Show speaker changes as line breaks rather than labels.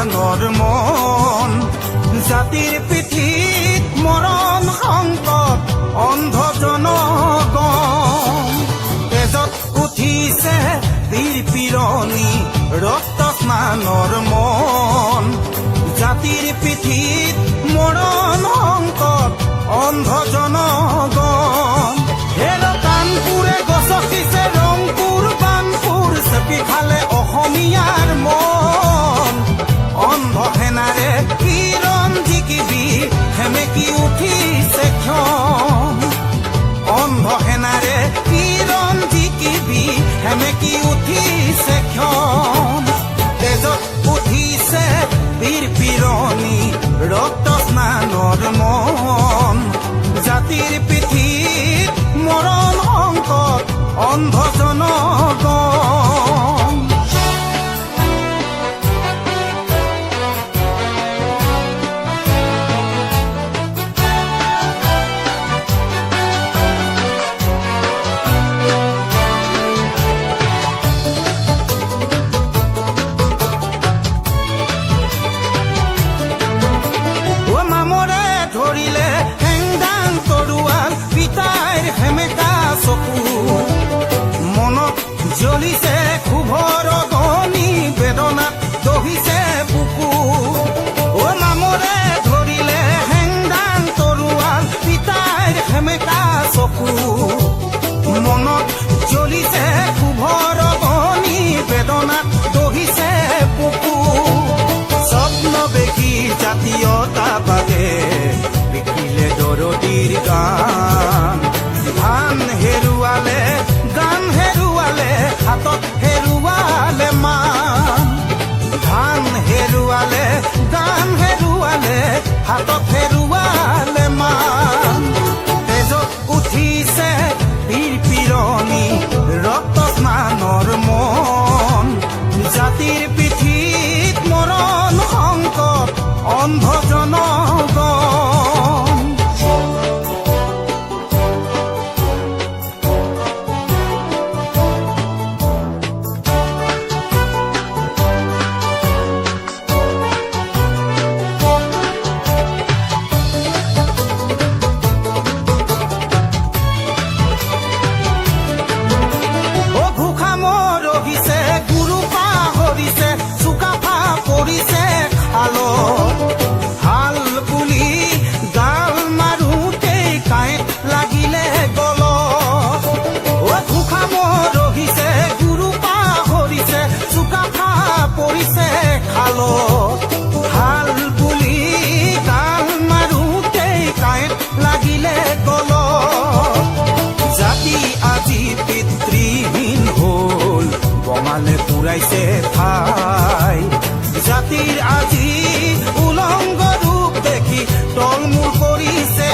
মানৰ মন জাতিৰ পিঠিত মৰণ সংকট অন্ধ জনগণ তেজত উঠিছে বীৰ পিৰণি ৰক্ত স্নানৰ মন জাতিৰ পিঠিত মৰণ সংকট অন্ধ জনগণ হেলো কানপুৰে গছকিছে ৰংপুৰ বানপুৰ চেপি খালে অসমীয়াৰ মন অন্ধ সেনাৰে কিৰণ জিকিবি সেমেকি উঠিছে ক্ষণ অন্ধ সেনাৰে কিৰণ জিকিবি সেমেকি উঠিছে ক্ষণ তেজত উঠিছে বীৰ পিৰণি ৰক্ত স্নানৰ মন জাতিৰ পিঠিত মৰণ সংকট অন্ধ জনগণ জ্বলিছে ক্ষোভৰ অগ্নি বেদনাত দহিছে বুকু ও নামৰে ধৰিলে হেংদাং তৰোৱাল পিতাইৰ সেমেকা চকু মনত জ্বলিছে ক্ষোভৰ অগ্নি বেদনাত দহিছে বুকু স্বপ্ন দেখি জাতীয়তাবাদে লিখিলে দৰদীৰ গান ধান হেৰুৱালে গান হেৰুৱালে হাতত হেৰুৱালে মান ধান হেৰুৱালে গান হেৰুৱালে হাতত হেৰুৱালে মান তেজত উঠিছে বীৰ পিৰণি ৰক্ত স্নানৰ মন জাতিৰ পিঠিত মৰণ সংকট অন্ধ জনগণ হাল বুলি গাল মাৰোতেই কাঁইট লাগিলে গলত অ ঘোষা মৰহিছে গুৰু পাহৰিছে চুকাফা পৰিছে খালত হাল বুলি গাল মাৰোতেই কাঁইট লাগিলে গলত জাতি আজি পিতৃহীন হ'ল বঙালে পুৰাইছে ঠাই জাতিৰ আজি উলংগ ৰূপ দেখি তলমূল কৰিছে